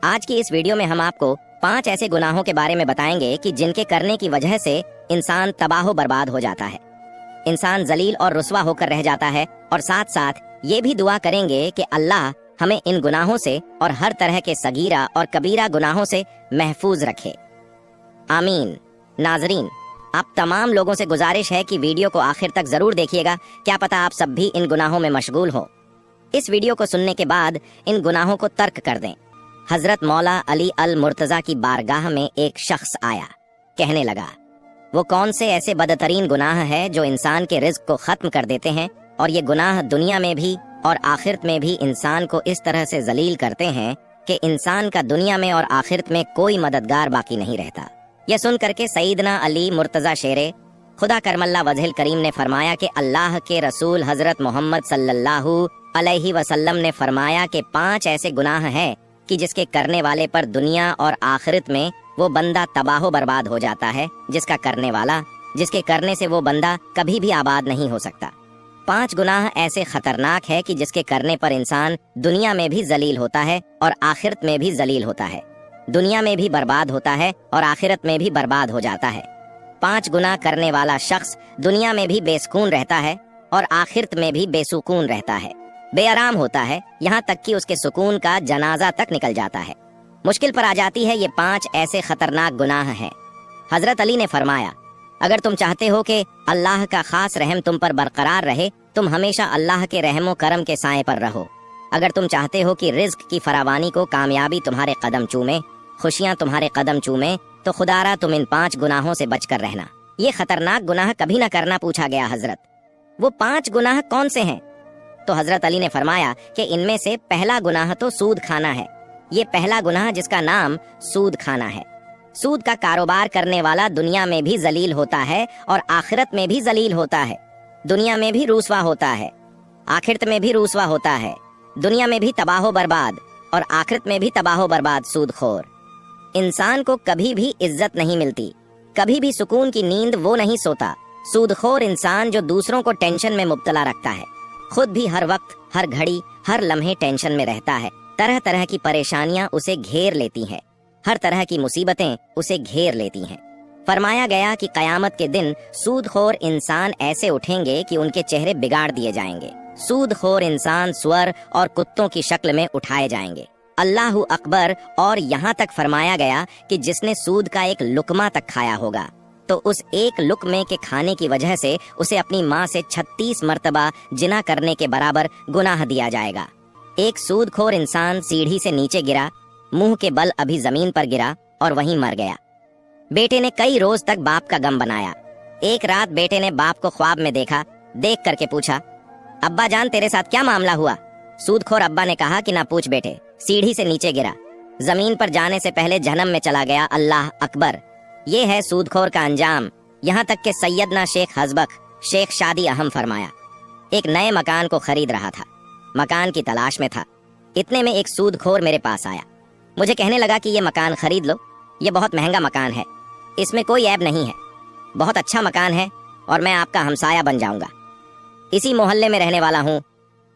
आज की इस वीडियो में हम आपको 5 ऐसे गुनाहों के बारे में बताएंगे कि जिनके करने की वजह से इंसान तबाह बर्बाद हो जाता है, इंसान जलील और रुस्वा होकर रह जाता है। और साथ साथ ये भी दुआ करेंगे कि अल्लाह हमें इन गुनाहों से और हर तरह के सगीरा और कबीरा गुनाहों से महफूज रखे, आमीन। नाजरीन, आप तमाम लोगों से गुजारिश है कि वीडियो को आखिर तक जरूर देखिएगा, क्या पता आप सब भी इन गुनाहों में मशगूल हो। इस वीडियो को सुनने के बाद इन गुनाहों को तर्क कर दें। हजरत मौला अली अल मुर्तजा की बारगाह में एक शख्स आया, कहने लगा, वो कौन से ऐसे बदतरीन गुनाह है जो इंसान के रिज्क को खत्म कर देते हैं, और ये गुनाह दुनिया में भी और आखिरत में भी इंसान को इस तरह से जलील करते हैं कि इंसान का दुनिया में और आखिरत में कोई मददगार बाकी नहीं रहता। यह सुन करके सईदना अली मुर्तजा शेरे खुदा करमल्ला वजहिल करीम ने फरमाया कि अल्लाह के रसूल हजरत मोहम्मद सल्लल्लाहु अलैहि वसल्लम ने फरमाया कि 5 ऐसे गुनाह हैं कि जिसके करने वाले पर दुनिया और आखिरत में वो बंदा तबाह बर्बाद हो जाता है, जिसके करने से वो बंदा कभी भी आबाद नहीं हो सकता। 5 गुनाह ऐसे खतरनाक है कि जिसके करने पर इंसान दुनिया में भी जलील होता है और आखिरत में भी जलील होता है, दुनिया में भी बर्बाद होता है और आखिरत में भी बर्बाद हो जाता है। 5 गुनाह करने वाला शख्स दुनिया में भी बेसुकून रहता है और आखिरत में भी बेसुकून रहता है, बेआराम होता है, यहाँ तक कि उसके सुकून का जनाजा तक निकल जाता है। मुश्किल पर आ जाती है। ये 5 ऐसे खतरनाक गुनाह हैं। हजरत अली ने फरमाया, अगर तुम चाहते हो कि अल्लाह का खास रहम तुम पर बरकरार रहे, तुम हमेशा अल्लाह के रहमो करम के साए पर रहो। अगर तुम चाहते हो कि रिज्क की फरावानी को कामयाबी तुम्हारे कदम चूमे, खुशियां तुम्हारे कदम चूमे, तो खुदारा तुम इन 5 गुनाहों से बचकर रहना। ये खतरनाक गुनाह कभी न करना पूछा गया हजरत, वो 5 गुनाह कौन से हैं? तो हजरत अली ने फरमाया कि इनमें से पहला गुनाह तो सूद खाना है। ये पहला गुनाह जिसका नाम सूद खाना है। सूद का कारोबार करने वाला दुनिया में भी जलील होता है और आखिरत में भी जलील होता है। दुनिया में भी रुसवा होता है, आखिरत में भी रुसवा होता है। दुनिया में भी तबाह बर्बाद और आखिरत में भी तबाह बर्बाद सूदखोर। इंसान को कभी भी इज्जत नहीं मिलती, कभी भी सुकून की नींद वो नहीं सोता। सूदखोर इंसान जो दूसरों को टेंशन में मुब्तला रखता है, खुद भी हर वक्त, हर घड़ी, हर लम्हे टेंशन में रहता है। तरह तरह की परेशानियां उसे घेर लेती हैं, हर तरह की मुसीबतें उसे घेर लेती हैं। फरमाया गया कि कयामत के दिन सूदखोर इंसान ऐसे उठेंगे कि उनके चेहरे बिगाड़ दिए जाएंगे। सूदखोर इंसान सुअर और कुत्तों की शक्ल में उठाए जाएंगे। अल्लाहु अकबर। और यहाँ तक फरमाया गया कि जिसने सूद का एक लुकमा तक खाया होगा, तो उस एक लुकमे के खाने की वजह से उसे अपनी माँ से 36 मर्तबा जिना करने के बराबर गुनाह दिया जाएगा। एक सूदखोर इंसान सीढ़ी से नीचे गिरा, मुंह के बल अभी जमीन पर गिरा और वहीं मर गया। बेटे ने कई रोज तक बाप का गम बनाया। एक रात बेटे ने बाप को ख्वाब में देखा। देख करके पूछा, अब्बा जान तेरे साथ क्या मामला हुआ? सूदखोर अब्बा ने कहा कि ना पूछ बेटे, सीढ़ी से नीचे गिरा, जमीन पर जाने से पहले जहन्नम में चला गया। अल्लाह अकबर। ये है सूदखोर का अंजाम। यहाँ तक कि सैयदना शेख हजबक शेख शादी अहम फरमाया, एक नए मकान को खरीद रहा था, मकान की तलाश में था। इतने में एक सूदखोर मेरे पास आया, मुझे कहने लगा कि ये मकान खरीद लो, ये बहुत महंगा मकान है, इसमें कोई ऐब नहीं है, बहुत अच्छा मकान है और मैं आपका हमसाया बन जाऊंगा, इसी मोहल्ले में रहने वाला हूँ,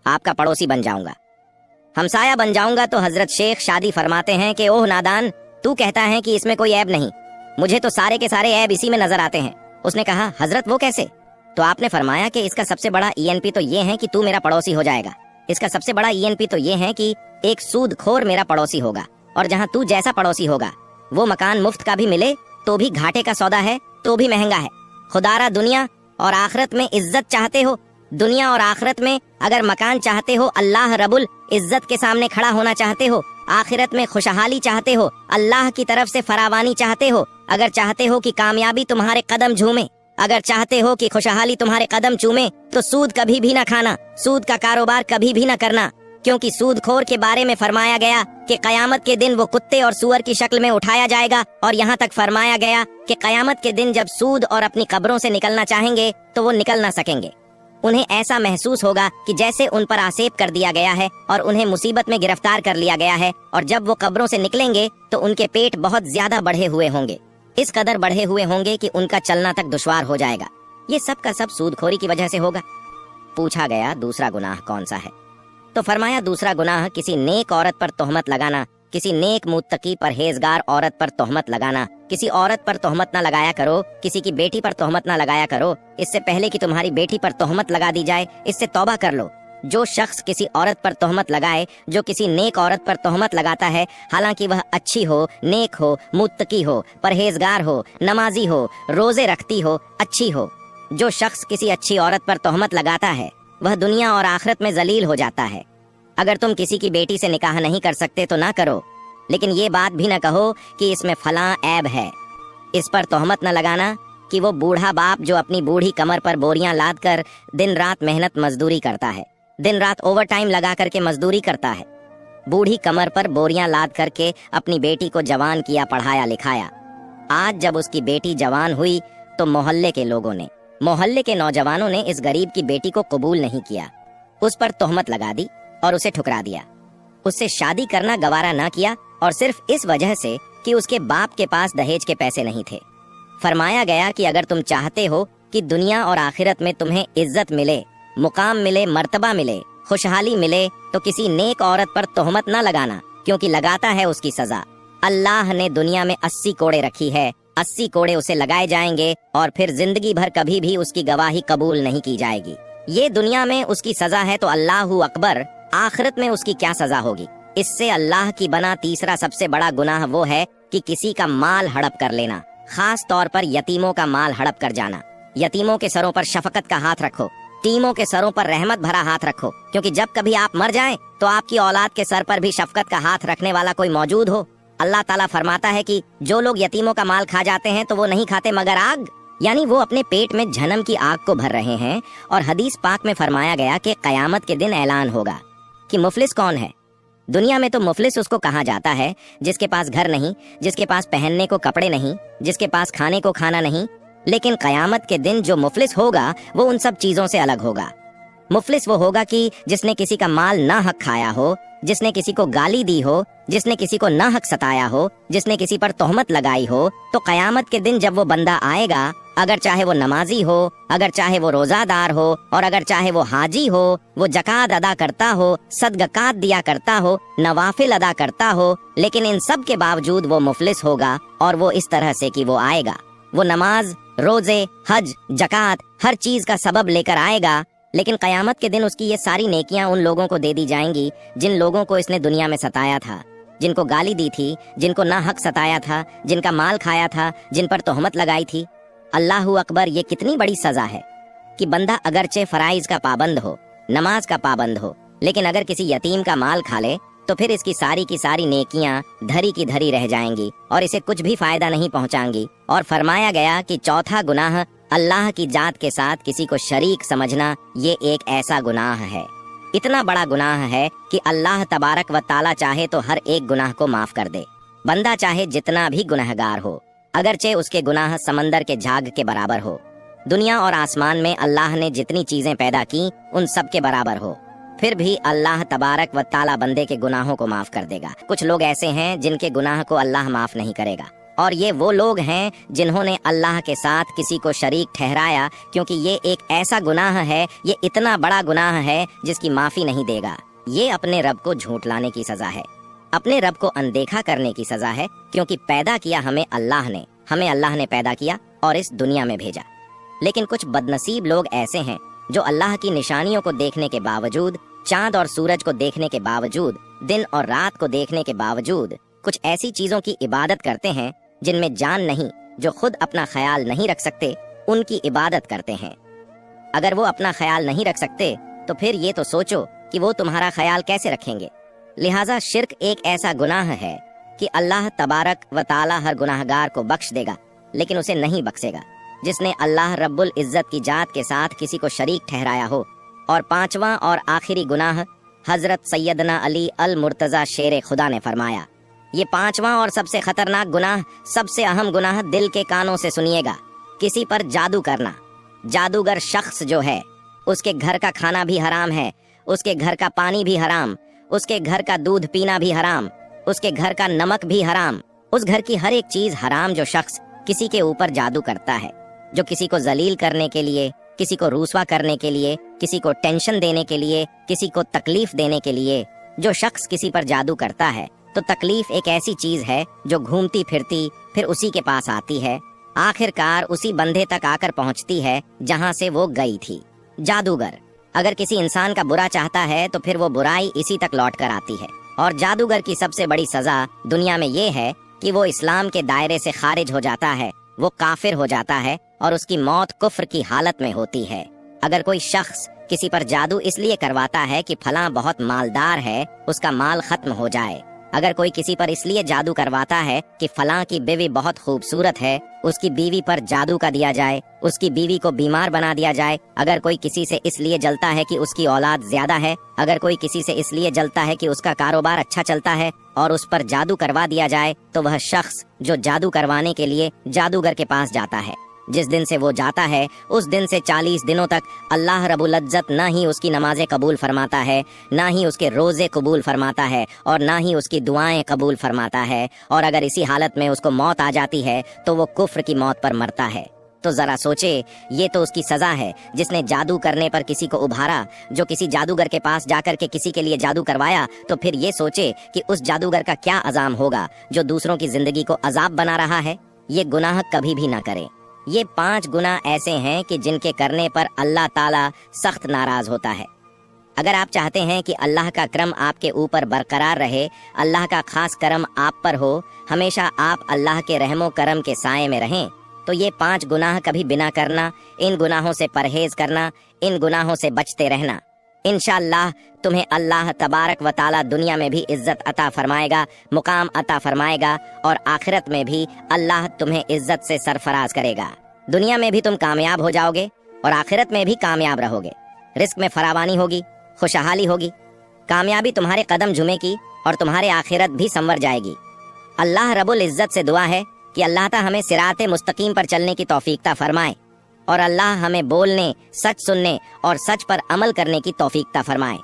आपका पड़ोसी बन जाऊंगा, हमसाया बन जाऊंगा। तो हजरत शेख शादी फरमाते हैं कि ओह नादान, तू कहता है कि इसमें कोई ऐब नहीं, मुझे तो सारे के सारे ऐब इसी में नजर आते हैं। उसने कहा, हजरत वो कैसे? तो आपने फरमाया कि इसका सबसे बड़ा ईएनपी तो ये है कि तू मेरा पड़ोसी हो जाएगा, इसका सबसे बड़ा ईएनपी तो ये है कि एक सूदखोर मेरा पड़ोसी होगा, और जहाँ तू जैसा पड़ोसी होगा वो मकान मुफ्त का भी मिले तो भी घाटे का सौदा है, तो भी महंगा है। खुदारा दुनिया और आखिरत में इज्जत चाहते हो, दुनिया और आखिरत में अगर मकान चाहते हो, अल्लाह रबुल इज्जत के सामने खड़ा होना चाहते हो, आखिरत में खुशहाली चाहते हो, अल्लाह की तरफ से फरावानी चाहते हो, अगर चाहते हो कि कामयाबी तुम्हारे कदम झूमे, अगर चाहते हो कि खुशहाली तुम्हारे कदम चूमे, तो सूद कभी भी ना खाना, सूद का कारोबार कभी भी ना करना, क्योंकि सूदखोर के बारे में फरमाया गया कि कयामत के दिन वो कुत्ते और सुअर की शक्ल में उठाया जाएगा। और यहाँ तक फरमाया गया कि कयामत के दिन जब सूद और अपनी कब्रों से निकलना चाहेंगे तो वो निकल ना सकेंगे। उन्हें ऐसा महसूस होगा कि जैसे उन पर आसेब कर दिया गया है और उन्हें मुसीबत में गिरफ्तार कर लिया गया है। और जब वो कब्रों से निकलेंगे तो उनके पेट बहुत ज्यादा बढ़े हुए होंगे, इस कदर बढ़े हुए होंगे कि उनका चलना तक दुश्वार हो जाएगा। ये सब का सब सूदखोरी की वजह से होगा। पूछा गया दूसरा गुनाह कौन सा है, तो फरमाया दूसरा गुनाह किसी नेक औरत पर तोहमत लगाना किसी नेक मुत्तकी परहेजगार औरत पर तोहमत लगाना। किसी औरत पर तोहमत ना लगाया करो, किसी की बेटी पर तोहमत ना लगाया करो। इससे पहले कि तुम्हारी बेटी पर तोहमत लगा दी जाए, इससे तौबा कर लो। जो शख्स किसी औरत पर तोहमत लगाए, जो किसी नेक औरत पर तोहमत लगाता है, हालांकि वह अच्छी हो, नेक हो, मुत्तकी हो, परहेजगार हो, नमाजी हो, रोजे रखती हो, अच्छी हो, जो शख्स किसी अच्छी औरत पर तोहमत लगाता है, वह दुनिया और आखिरत में जलील हो जाता है। अगर तुम किसी की बेटी से निकाह नहीं कर सकते तो ना करो, लेकिन ये बात भी ना कहो कि इसमें फलां ऐब है। इस पर तोहमत न लगाना कि वो बूढ़ा बाप जो अपनी बूढ़ी कमर पर बोरियां लाद कर दिन रात मेहनत मजदूरी करता है, दिन रात ओवर टाइम लगा करके मजदूरी करता है, बूढ़ी कमर पर बोरियां लाद करके अपनी बेटी को जवान किया, पढ़ाया लिखाया। आज जब उसकी बेटी जवान हुई तो मोहल्ले के लोगों ने, मोहल्ले के नौजवानों ने इस गरीब की बेटी को कबूल नहीं किया, उस पर तोहमत लगा दी और उसे ठुकरा दिया। उससे शादी करना गवारा ना किया, और सिर्फ इस वजह से कि उसके बाप के पास दहेज के पैसे नहीं थे। फरमाया गया कि अगर तुम चाहते हो कि दुनिया और आखिरत में तुम्हें इज्जत मिले, मुकाम मिले, मर्तबा मिले, खुशहाली मिले, तो किसी नेक औरत पर तोहमत न लगाना, क्योंकि लगाता है उसकी सजा। अल्लाह ने दुनिया में 80 कोड़े रखी है, 80 कोड़े उसे लगाए जाएंगे और फिर जिंदगी भर कभी भी उसकी गवाही कबूल नहीं की जाएगी। ये दुनिया में उसकी सजा है तो अल्लाहु अकबर, आखिरत में उसकी क्या सजा होगी। इससे अल्लाह की बना तीसरा सबसे बड़ा गुनाह वो है कि किसी का माल हड़प कर लेना, खास तौर पर यतीमों का माल हड़प कर जाना। यतीमों के सरों पर शफकत का हाथ रखो, यतीमों के सरों पर रहमत भरा हाथ रखो, क्योंकि जब कभी आप मर जाएं तो आपकी औलाद के सर पर भी शफकत का हाथ रखने वाला कोई मौजूद हो। अल्लाह ताला फरमाता है कि जो लोग यतीमों का माल खा जाते हैं तो वो नहीं खाते मगर आग, यानी वो अपने पेट में जहन्नम की आग को भर रहे हैं। और हदीस पाक में फरमाया गया कि कयामत के दिन ऐलान होगा कि मुफलिस कौन है। दुनिया में तो मुफलिस उसको कहा जाता है जिसके पास घर नहीं, जिसके पास पहनने को कपड़े नहीं, जिसके पास खाने को खाना नहीं। लेकिन कयामत के दिन जो मुफलिस होगा वो उन सब चीजों से अलग होगा। मुफलिस वो होगा कि जिसने किसी का माल ना हक खाया हो, जिसने किसी को गाली दी हो, जिसने किसी को ना हक सताया हो, जिसने किसी पर तोहमत लगाई हो। तो कयामत के दिन जब वो बंदा आएगा, अगर चाहे वो नमाजी हो, अगर चाहे वो रोजादार हो, और अगर चाहे वो हाजी हो, वो जकात अदा करता हो, सदक़ात दिया करता हो, नवाफिल अदा करता हो, लेकिन इन सब के बावजूद वो मुफलिस होगा। और वो इस तरह से कि वो आएगा, वो नमाज, रोजे, हज, जकात हर चीज का सबब लेकर आएगा, लेकिन कयामत के दिन उसकी ये सारी नेकियां उन लोगों को दे दी जाएंगी जिन लोगों को इसने दुनिया में सताया था, जिनको गाली दी थी, जिनको ना हक सताया था, जिनका माल खाया था, जिन पर तोहमत लगाई थी। अल्लाहु अकबर, ये कितनी बड़ी सजा है कि बंदा अगरचे फराइज का पाबंद हो, नमाज का पाबंद हो, लेकिन अगर किसी यतीम का माल खा ले तो फिर इसकी सारी की सारी नेकियां धरी की धरी रह जाएंगी और इसे कुछ भी फायदा नहीं पहुंचाएंगी। और फरमाया गया कि चौथा गुनाह अल्लाह की जात के साथ किसी को शरीक समझना, ये एक ऐसा गुनाह है, इतना बड़ा गुनाह है कि अल्लाह तबारक व ताला चाहे तो हर एक गुनाह को माफ कर दे। बंदा चाहे जितना भी गुनहगार हो, अगरचे उसके गुनाह समंदर के झाग के बराबर हो। दुनिया और आसमान में अल्लाह ने जितनी चीजें पैदा की उन सब के बराबर हो, फिर भी अल्लाह तबारक व ताला बंदे के गुनाहों को माफ कर देगा। कुछ लोग ऐसे हैं जिनके गुनाह को अल्लाह माफ नहीं करेगा, और ये वो लोग हैं जिन्होंने अल्लाह के साथ किसी को शरीक ठहराया, क्योंकि ये एक ऐसा गुनाह है, ये इतना बड़ा गुनाह है जिसकी माफी नहीं देगा। ये अपने रब को झूठ लाने की सजा है, अपने रब को अनदेखा करने की सजा है, क्योंकि पैदा किया हमें अल्लाह ने पैदा किया और इस दुनिया में भेजा। लेकिन कुछ बदनसीब लोग ऐसे हैं जो अल्लाह की निशानियों को देखने के बावजूद, चांद और सूरज को देखने के बावजूद, दिन और रात को देखने के बावजूद कुछ ऐसी चीजों की इबादत करते हैं जिनमें जान नहीं, जो खुद अपना ख्याल नहीं रख सकते, उनकी इबादत करते हैं। अगर वो अपना ख्याल नहीं रख सकते तो फिर ये तो सोचो कि वो तुम्हारा ख्याल कैसे रखेंगे। लिहाजा शिर्क एक ऐसा गुनाह है कि अल्लाह तबारक व ताला हर गुनाहगार को बख्श देगा, लेकिन उसे नहीं बख्शेगा जिसने अल्लाह रब्बुल इज्जत की जात के साथ किसी को शरीक ठहराया हो। और पांचवा और आखिरी गुनाह हजरत सैयदना अली अल मुर्तजा शेर खुदा ने फरमाया, ये पांचवा और सबसे खतरनाक गुनाह, सबसे अहम गुनाह दिल के कानों से सुनिएगा, किसी पर जादू करना। जादूगर शख्स जो है उसके घर का खाना भी हराम है, उसके घर का पानी भी हराम, उसके घर का दूध पीना भी हराम, उसके घर का नमक भी हराम, उस घर की हर एक चीज हराम। जो शख्स किसी के ऊपर जादू करता है, जो किसी को जलील करने के लिए, किसी को रुसवा करने के लिए, किसी को टेंशन देने के लिए, किसी को तकलीफ देने के लिए जो शख्स किसी पर जादू करता है, تو تکلیف ایک ایسی چیز ہے جو گھومتی پھرتی پھر اسی کے پاس آتی ہے، آخر کار اسی بندے تک آ کر پہنچتی ہے جہاں سے وہ گئی تھی۔ جادوگر اگر کسی انسان کا برا چاہتا ہے تو پھر وہ برائی اسی تک لوٹ کر آتی ہے، اور جادوگر کی سب سے بڑی سزا دنیا میں یہ ہے کہ وہ اسلام کے دائرے سے خارج ہو جاتا ہے، وہ کافر ہو جاتا ہے اور اس کی موت کفر کی حالت میں ہوتی ہے۔ اگر کوئی شخص کسی پر جادو اس لیے کرواتا ہے کہ فلاں بہت مالدار ہے، اس کا مال ختم ہو جائے، اگر کوئی کسی پر اس لیے جادو کرواتا ہے کہ فلاں کی بیوی بہت خوبصورت ہے، اس کی بیوی پر جادو کا دیا جائے، اس کی بیوی کو بیمار بنا دیا جائے، اگر کوئی کسی سے اس لیے جلتا ہے کہ اس کی اولاد زیادہ ہے، اگر کوئی کسی سے اس لیے جلتا ہے کہ اس کا کاروبار اچھا چلتا ہے اور اس پر جادو کروا دیا جائے، تو وہ شخص جو جادو کروانے کے لیے جادوگر کے پاس جاتا ہے، جس دن سے وہ جاتا ہے اس دن سے 40 دنوں تک اللہ رب العزت نہ ہی اس کی نمازیں قبول فرماتا ہے، نہ ہی اس کے روزے قبول فرماتا ہے، اور نہ ہی اس کی دعائیں قبول فرماتا ہے، اور اگر اسی حالت میں اس کو موت آ جاتی ہے تو وہ کفر کی موت پر مرتا ہے۔ تو ذرا سوچے، یہ تو اس کی سزا ہے جس نے جادو کرنے پر کسی کو ابھارا، جو کسی جادوگر کے پاس جا کر کے کسی کے لیے جادو کروایا، تو پھر یہ سوچے کہ اس جادوگر کا کیا عذاب ہوگا جو دوسروں کی زندگی کو عذاب بنا رہا ہے۔ یہ گناہ کبھی بھی نہ کرے۔ یہ 5 گناہ ایسے ہیں کہ جن کے کرنے پر اللہ تعالیٰ سخت ناراض ہوتا ہے۔ اگر آپ چاہتے ہیں کہ اللہ کا کرم آپ کے اوپر برقرار رہے، اللہ کا خاص کرم آپ پر ہو، ہمیشہ آپ اللہ کے رحم و کرم کے سائے میں رہیں، تو یہ 5 گناہ کبھی بنا کرنا، ان گناہوں سے پرہیز کرنا، ان گناہوں سے بچتے رہنا۔ انشاءاللہ تمہیں اللہ تبارک و تعالیٰ دنیا میں بھی عزت عطا فرمائے گا، مقام عطا فرمائے گا، اور آخرت میں بھی اللہ تمہیں عزت سے سرفراز کرے گا۔ دنیا میں بھی تم کامیاب ہو جاؤ گے اور آخرت میں بھی کامیاب رہو گے۔ رزق میں فراوانی ہوگی، خوشحالی ہوگی، کامیابی تمہارے قدم جھمے گی اور تمہارے آخرت بھی سنور جائے گی۔ اللہ رب العزت سے دعا ہے کہ اللہ تعالیٰ ہمیں صراط مستقیم پر چلنے کی توفیق عطا فرمائے، اور اللہ ہمیں بولنے، سچ سننے اور سچ پر عمل کرنے کی توفیق عطا فرمائے۔